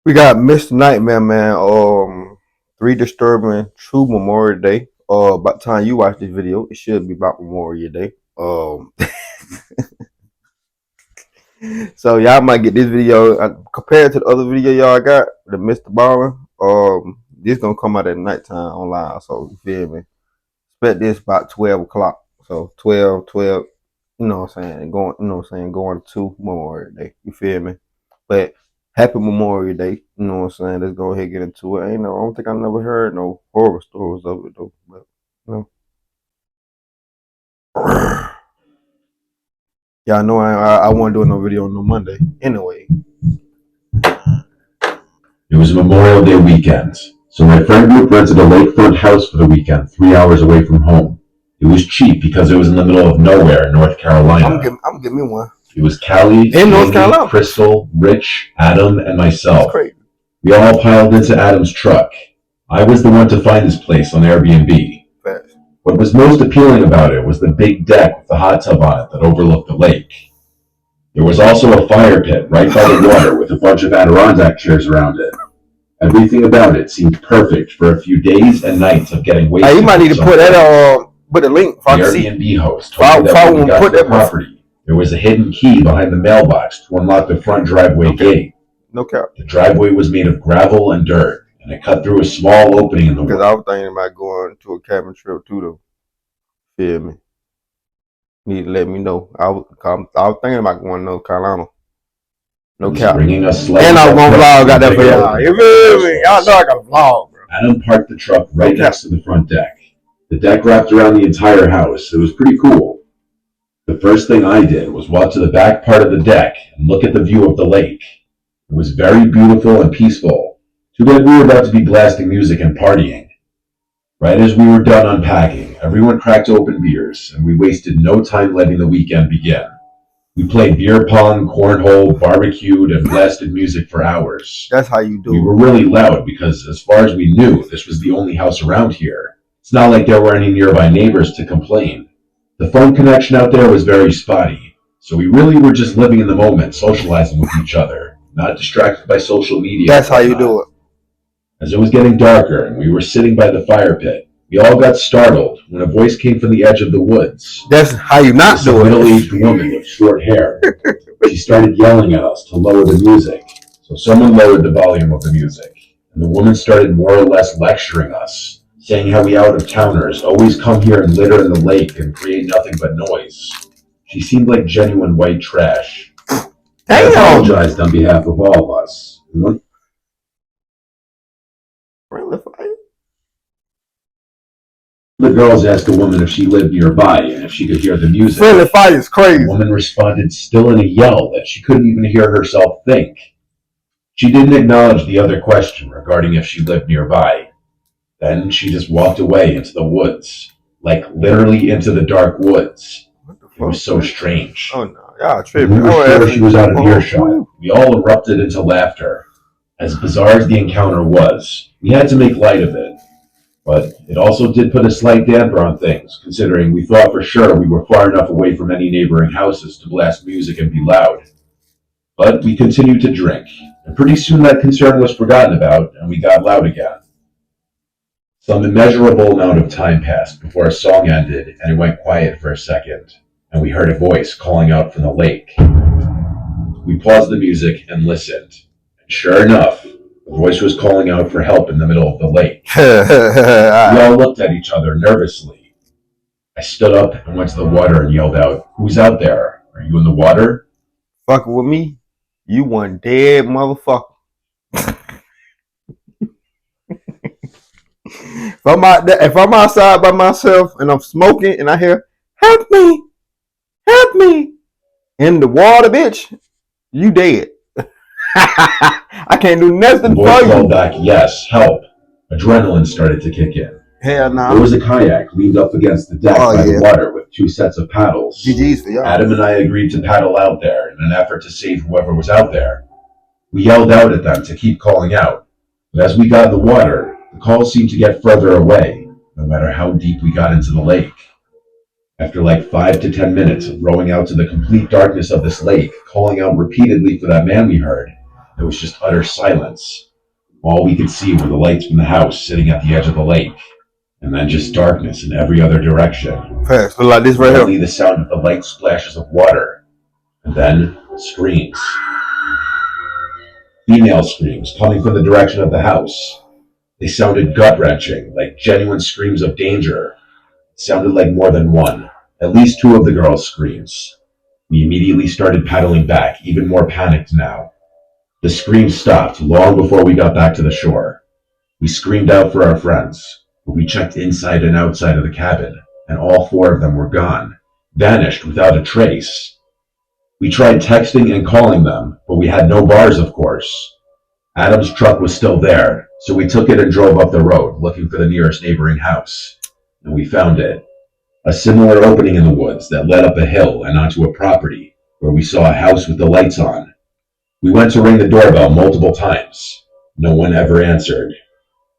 We got Mr. Nightmare, man. Three Disturbing True Memorial Day. By the time you watch this video, it should be about Memorial Day. So y'all might get this video compared to the other video y'all got, the Mr. Ballin. This gonna come out at nighttime online. So you feel me? Expect this about 12 o'clock. So 12, you know what I'm saying, going to Memorial Day. You feel me? But happy Memorial Day. You know what I'm saying? Let's go ahead and get into it. I don't think I never heard no horror stories of it though. But you know. Y'all know I wasn't doing no video on no Monday. Anyway. It was Memorial Day weekend, so my friend group rented a lakefront house for the weekend 3 hours away from home. It was cheap because it was in the middle of nowhere in North Carolina. I'm getting me one. It was Callie, in North Carolina, Crystal, Rich, Adam, and myself. We all piled into Adam's truck. I was the one to find this place on Airbnb. Fast. What was most appealing about it was the big deck with the hot tub on it that overlooked the lake. There was also a fire pit right by the water with a bunch of Adirondack chairs around it. Everything about it seemed perfect for a few days and nights of getting wasted. You might need to put that put a link. The Airbnb host told me that when we got to the property, there was a hidden key behind the mailbox to unlock the front driveway gate. No cap. The driveway was made of gravel and dirt, and it cut through a small opening in the wall. Because I was thinking about going to a cabin trip too, though. Feel me? Need to let me know. I was thinking about going to North Carolina. No cap. And I was gonna vlog. Got that for y'all. You feel me? Y'all know I got a vlog, bro. Adam parked the truck right next to the front deck. The deck wrapped around the entire house. It was pretty cool. The first thing I did was walk to the back part of the deck and look at the view of the lake. It was very beautiful and peaceful. Too bad we were about to be blasting music and partying. Right as we were done unpacking, everyone cracked open beers, and we wasted no time letting the weekend begin. We played beer pong, cornhole, barbecued, and blasted music for hours. That's how you do it. We were really loud because, as far as we knew, this was the only house around here. It's not like there were any nearby neighbors to complain. The phone connection out there was very spotty, so we really were just living in the moment, socializing with each other, not distracted by social media. That's how you do it. As it was getting darker and we were sitting by the fire pit, we all got startled when a voice came from the edge of the woods. That's how you not do it. A middle-aged woman with short hair. She started yelling at us to lower the music, so someone lowered the volume of the music, and the woman started more or less lecturing us, saying how we out-of-towners always come here and litter in the lake and create nothing but noise. She seemed like genuine white trash. I apologized on behalf of all of us. The girls asked the woman if she lived nearby and if she could hear the music. Friendly fire is crazy. The woman responded still in a yell that she couldn't even hear herself think. She didn't acknowledge the other question regarding if she lived nearby. Then she just walked away into the woods, like literally into the dark woods. It was so strange. Oh no, y'all tripping. We were sure she was out of earshot. We all erupted into laughter. As bizarre as the encounter was, we had to make light of it. But it also did put a slight damper on things, considering we thought for sure we were far enough away from any neighboring houses to blast music and be loud. But we continued to drink, and pretty soon that concern was forgotten about, and we got loud again. Some immeasurable amount of time passed before a song ended, and it went quiet for a second, and we heard a voice calling out from the lake. We paused the music and listened, and sure enough, the voice was calling out for help in the middle of the lake. We all looked at each other nervously. I stood up and went to the water and yelled out, "Who's out there? Are you in the water?" Fucking with me? You one dead motherfucker. If I'm outside by myself and I'm smoking and I hear, "Help me! Help me!" in the water, bitch, you dead. I can't do nothing for you. The boy called back, "Yes, help." Adrenaline started to kick in. Hell no. There was a kayak leaned up against the deck by the water with 2 sets of paddles. GG's for y'all. Adam and I agreed to paddle out there in an effort to save whoever was out there. We yelled out at them to keep calling out, but as we got in the water, the calls seemed to get further away, no matter how deep we got into the lake. After like 5 to 10 minutes of rowing out to the complete darkness of this lake, calling out repeatedly for that man we heard, There was just utter silence. All we could see were the lights from the house sitting at the edge of the lake, and then just darkness in every other direction. Fast. Look like this right Only here. the sound of the light splashes of water, and then screams. Female screams coming from the direction of the house. They sounded gut-wrenching, like genuine screams of danger. It sounded like more than one. At least two of the girls' screams. We immediately started paddling back, even more panicked now. The screams stopped long before we got back to the shore. We screamed out for our friends, but we checked inside and outside of the cabin, and all four of them were gone, vanished without a trace. We tried texting and calling them, but we had no bars, of course. Adam's truck was still there, so we took it and drove up the road, looking for the nearest neighboring house. And we found it. A similar opening in the woods that led up a hill and onto a property where we saw a house with the lights on. We went to ring the doorbell multiple times. No one ever answered.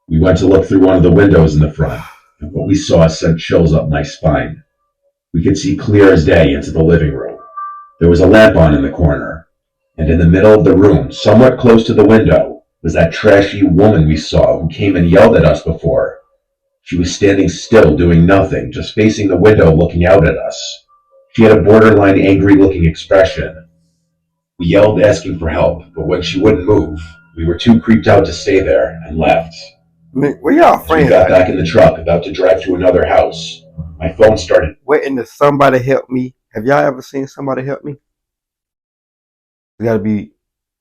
We went to look through one of the windows in the front, and what we saw sent chills up my spine. We could see clear as day into the living room. There was a lamp on in the corner, and in the middle of the room, somewhat close to the window, was that trashy woman we saw who came and yelled at us before. She was standing still, doing nothing, just facing the window looking out at us. She had a borderline angry-looking expression. We yelled asking for help, but when she wouldn't move, we were too creeped out to stay there and left. Man, where y'all As we friends got at? back in the truck, about to drive to another house, my phone started. Waiting to somebody help me. Have y'all ever seen somebody help me? It's gotta be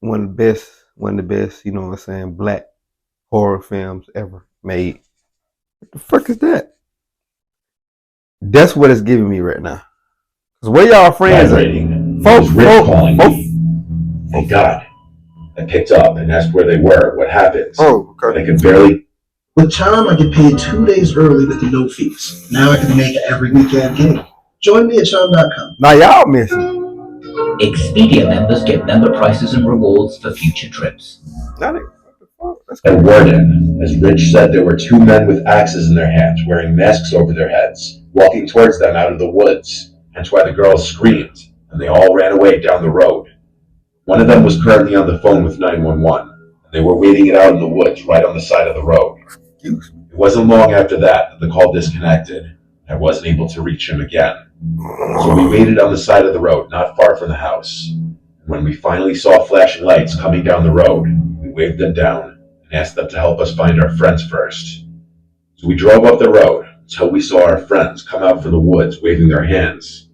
one of the best, you know what I'm saying, black horror films ever made. What the fuck is that? That's what it's giving me right now. Cause where y'all friends at? Vibrating. It was Rich calling me. Thank God. I picked up and asked where they were, what happened. Oh, But okay. I could barely. With Chime, I get paid 2 days early with no fees. Now I can make every weekend gig. Join me at Chime.com. Now y'all missing. Expedia members get member prices and rewards for future trips. Now they, what the fuck? That's A cool. warden. As Rich said, there were two men with axes in their hands, wearing masks over their heads, walking towards them out of the woods. Hence why the girls screamed, and they all ran away down the road. One of them was currently on the phone with 911, and they were waiting it out in the woods right on the side of the road. Excuse me. It wasn't long after that the call disconnected. I wasn't able to reach him again. So we waited on the side of the road, not far from the house. And when we finally saw flashing lights coming down the road, we waved them down and asked them to help us find our friends first. So we drove up the road until we saw our friends come out from the woods waving their hands.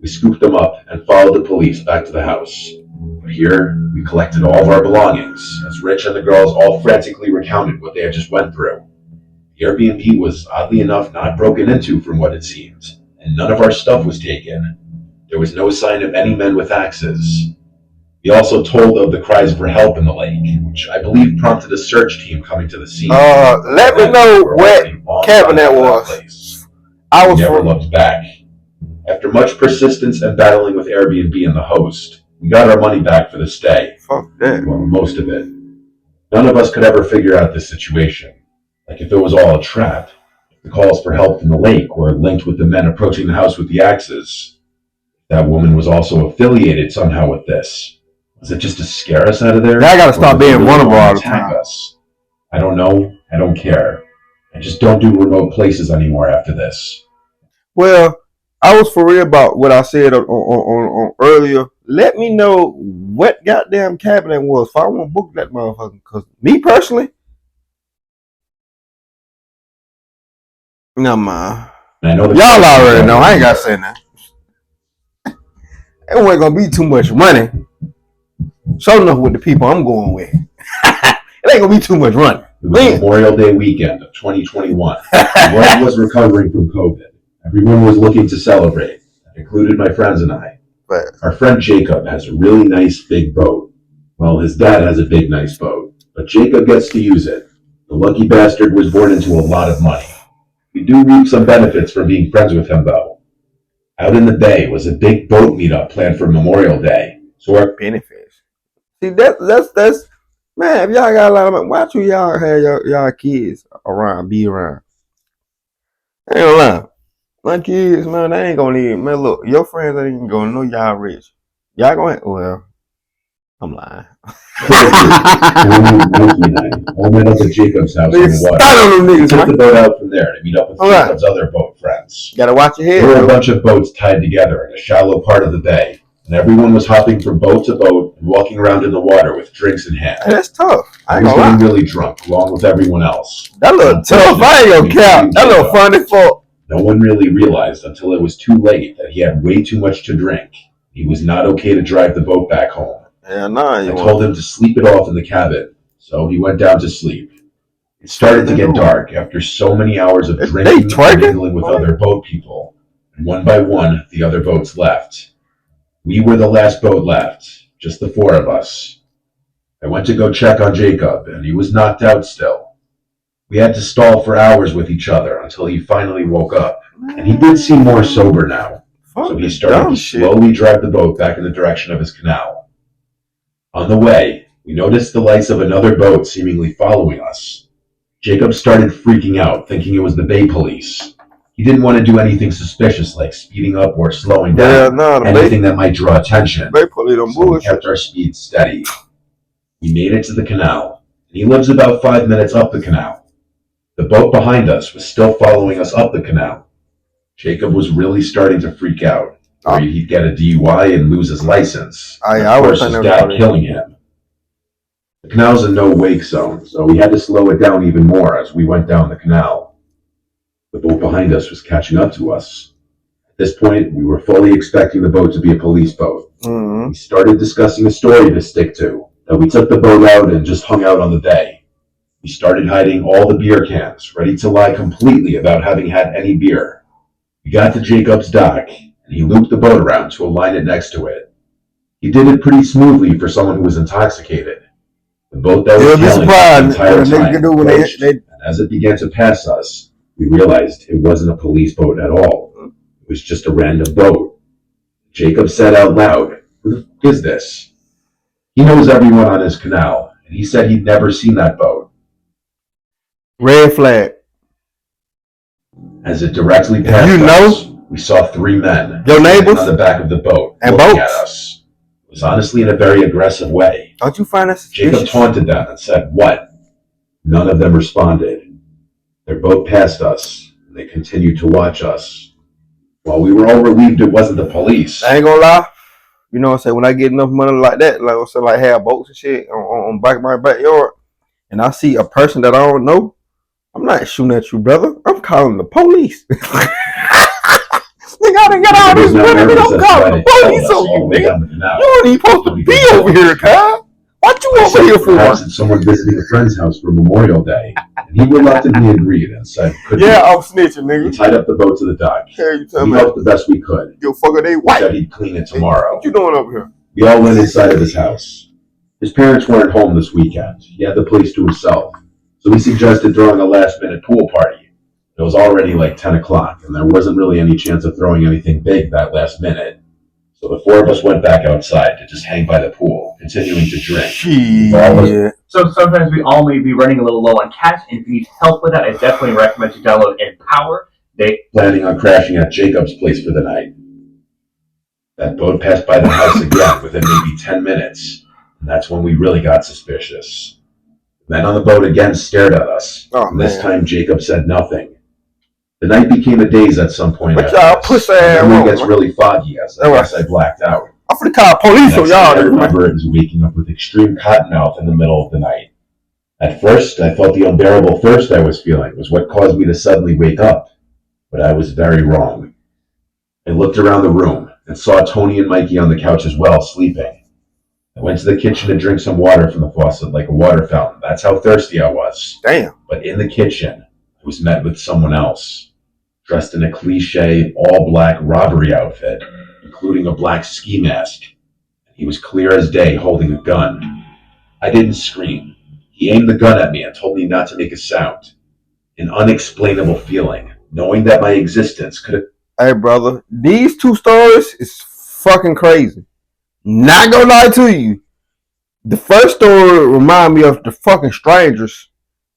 We scooped them up and followed the police back to the house. But here, we collected all of our belongings, as Rich and the girls all frantically recounted what they had just went through. The Airbnb was, oddly enough, not broken into from what it seemed, and none of our stuff was taken. There was no sign of any men with axes. We also told of the cries for help in the lake, which I believe prompted a search team coming to the scene. Let me know what cabin that was. I We was never from. looked back. After much persistence and battling with Airbnb and the host, we got our money back for the stay. Fuck that. Well, most of it. None of us could ever figure out this situation. Like if it was all a trap. If the calls for help from the lake were linked with the men approaching the house with the axes. That woman was also affiliated somehow with this. Was it just to scare us out of there? Now I gotta stop Or did being they vulnerable want all to the attack time. us? I don't know. I don't care. I just don't do remote places anymore after this. Well, I was for real about what I said on earlier. Let me know what goddamn cabin it was. If I want to book that motherfucker, cause me personally, no man. And I know the Y'all already know. I ain't gotta say that. It wasn't gonna be too much money. Show enough with the people I'm going with. It ain't gonna be too much money. It was Memorial Day weekend of 2021. The world was recovering from COVID. Everyone was looking to celebrate. That included my friends and I. But Our friend Jacob has a really nice big boat. Well, his dad has a big nice boat, but Jacob gets to use it. The lucky bastard was born into a lot of money. We do reap some benefits from being friends with him, though. Out in the bay was a big boat meetup planned for Memorial Day. So our benefits. See that's man. If y'all got a lot of money, why should y'all have y'all kids around, be around? I ain't gonna lie. My kids, man, they ain't gonna even, man, look, your friends ain't even gonna know y'all rich. Y'all gonna, well, I'm lying. All met up at Jacob's house on Niggas the water. start on them We niggas, took man. the boat out from there to meet up with All right. Jacob's other boat friends. Gotta watch your head. There were a Bro. bunch of boats tied together in a shallow part of the bay, and everyone was hopping from boat to boat and walking around in the water with drinks in hand. Hey, that's tough. I I ain't was gonna getting lie. really drunk, along with everyone else. That look tough. I ain't gonna cap. That look funny for. No one really realized until it was too late that he had way too much to drink. He was not okay to drive the boat back home. Yeah, nah. I told him to sleep it off in the cabin, so he went down to sleep. It started to get dark after so many hours of drinking and mingling with other boat people, and one by one, the other boats left. We were the last boat left, just the four of us. I went to go check on Jacob, and he was knocked out still. We had to stall for hours with each other until he finally woke up, and he did seem more sober now, so he started to slowly drive the boat back in the direction of his canal. On the way, we noticed the lights of another boat seemingly following us. Jacob started freaking out, thinking it was the Bay Police. He didn't want to do anything suspicious like speeding up or slowing down, anything that might draw attention. So we kept our speed steady. We made it to the canal, and he lives about 5 minutes up the canal. The boat behind us was still following us up the canal. Jacob was really starting to freak out, worried he'd get a DUI and lose his license. Of course, his dad killing him. The canal's a no-wake zone, so we had to slow it down even more as we went down the canal. The boat behind us was catching up to us. At this point, we were fully expecting the boat to be a police boat. We started discussing a story to stick to, that we took the boat out and just hung out on the bay. We started hiding all the beer cans, ready to lie completely about having had any beer. We got to Jacob's dock, and he looped the boat around to align it next to it. He did it pretty smoothly for someone who was intoxicated. The boat that was tailing the entire time approached, and as it began to pass us, we realized it wasn't a police boat at all. It was just a random boat. Jacob said out loud, "Who the f*** is this?" He knows everyone on his canal, and he said he'd never seen that boat. Red flag. As it directly passed us, we saw three men Your neighbors on the back of the boat and looking boats at us. It was honestly in a very aggressive way. Don't you find us? Jacob taunted them and said, "What?" None of them responded. Their boat passed us, and they continued to watch us. While we were all relieved it wasn't the police. I ain't gonna lie. You know what I'm saying? When I get enough money like that, like I said, like have boats and shit on back of my backyard, and I see a person that I don't know, I'm not shooting at you, brother. I'm calling the police. Nigga, I done got all this money, nigga. I'm calling the police on you, nigga. You ain't even supposed to be over here, Kyle. What you over here for? Perhaps it's someone visiting a friend's house for Memorial Day. And he reluctantly agreed and said, "Yeah, I'm snitching, nigga." He tied up the boat to the dock. We helped the best we could. Yo, fucker, they He white. said he'd clean it tomorrow. What you doing over here? We all went inside of his house. His parents weren't home this weekend. He had the place to himself. So we suggested throwing a last-minute pool party. It was already like 10 o'clock, and there wasn't really any chance of throwing anything big that last minute. So the four of us went back outside to just hang by the pool, continuing to drink. Shit. So sometimes we all may be running a little low on cash, and if you need help with that, I definitely recommend you download Empower. Planning on crashing at Jacob's place for the night. That boat passed by the house again within maybe 10 minutes, and that's when we really got suspicious. The men on the boat again stared at us, and this time Jacob said nothing. The night became a daze at some point. But y'all pussy ass. The room gets really foggy as I guess I blacked out. I'm finna call police on y'all. I remember it was waking up with extreme cottonmouth in the middle of the night. At first, I thought the unbearable thirst I was feeling was what caused me to suddenly wake up, but I was very wrong. I looked around the room and saw Tony and Mikey on the couch as well, sleeping. I went to the kitchen to drink some water from the faucet like a water fountain. That's how thirsty I was. Damn. But in the kitchen, I was met with someone else, dressed in a cliche all-black robbery outfit, including a black ski mask. He was clear as day, holding a gun. I didn't scream. He aimed the gun at me and told me not to make a sound. An unexplainable feeling, knowing that my existence could have... Hey, brother, these two stories is fucking crazy. Not gonna lie to you. The first story remind me of the fucking strangers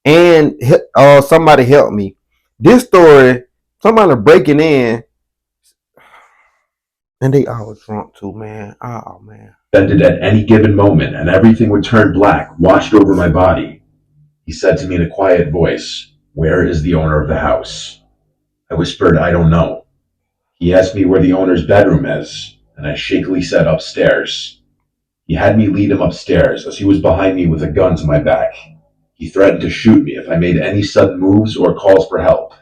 and somebody helped me. This story, somebody breaking in. And they all drunk too, man. Oh man. Ended at any given moment, and everything would turn black, washed over my body. He said to me in a quiet voice, "Where is the owner of the house?" I whispered, "I don't know." He asked me where the owner's bedroom is, and I shakily said, "Upstairs." He had me lead him upstairs as he was behind me with a gun to my back. He threatened to shoot me if I made any sudden moves or calls for help.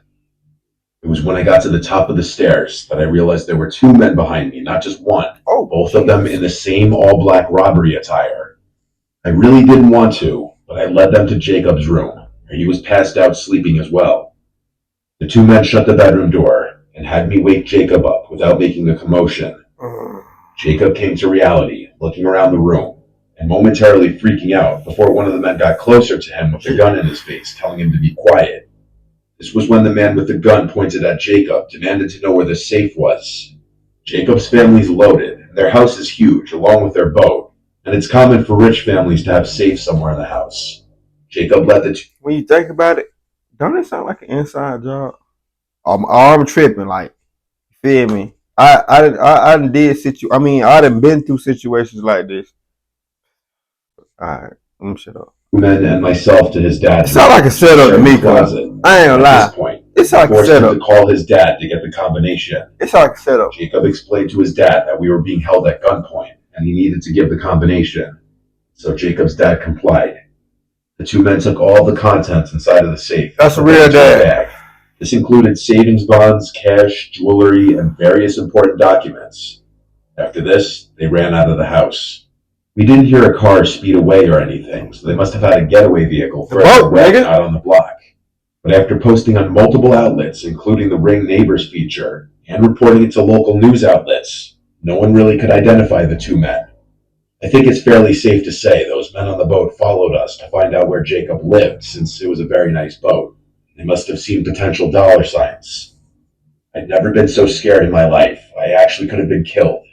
It was when I got to the top of the stairs that I realized there were two men behind me, not just one, Oh, both of them in the same all-black robbery attire. I really didn't want to, but I led them to Jacob's room, where he was passed out sleeping as well. The two men shut the bedroom door and had me wake Jacob up without making a commotion. Jacob came to reality, looking around the room, and momentarily freaking out before one of the men got closer to him with a gun in his face, telling him to be quiet. This was when the man with the gun pointed at Jacob demanded to know where the safe was. Jacob's family's loaded, and their house is huge, along with their boat, and it's common for rich families to have safes somewhere in the house. Jacob let the two when you think about it, don't it sound like an inside job? I'm tripping, like, you feel me? I done I done been through situations like this. Alright, I'm shut up. men and myself to his dad's It sound like a setup to me, cuz. closet. I ain't gonna At lie. this point, It sound like a forced him setup. to call his dad to get the combination. It sound like a setup. Jacob explained to his dad that we were being held at gunpoint and he needed to give the combination. So Jacob's dad complied. The two men took all the contents inside of the safe. That's a and put real it into a dad. bag. This included savings bonds, cash, jewelry, and various important documents. After this, they ran out of the house. We didn't hear a car speed away or anything, so they must have had a getaway vehicle The further boat, away, nigga. out on the block. But after posting on multiple outlets, including the Ring Neighbors feature, and reporting it to local news outlets, no one really could identify the two men. I think it's fairly safe to say those men on the boat followed us to find out where Jacob lived, since it was a very nice boat. They must have seen potential dollar signs. I'd never been so scared in my life. I actually could have been killed.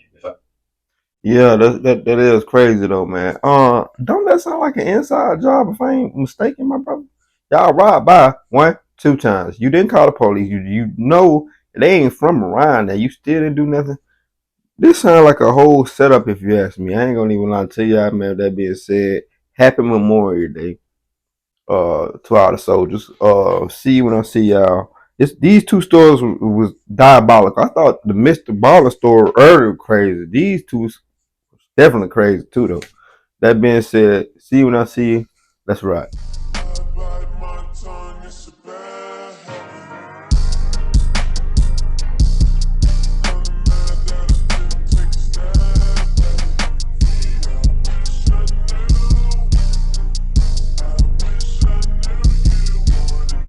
Yeah, that is crazy though, man. Don't that sound like an inside job if I ain't mistaken, my brother? Y'all robbed by 1, 2 times. You didn't call the police. You know they ain't from around there. You still didn't do nothing. This sound like a whole setup if you ask me. I ain't gonna even lie to y'all, man. With that being said, happy Memorial Day to all the soldiers. See you when I see y'all. These two stores was diabolical. I thought the Mr. Baller store earlier was crazy. These two definitely crazy too though. That being said, see you when I see you. Let's ride.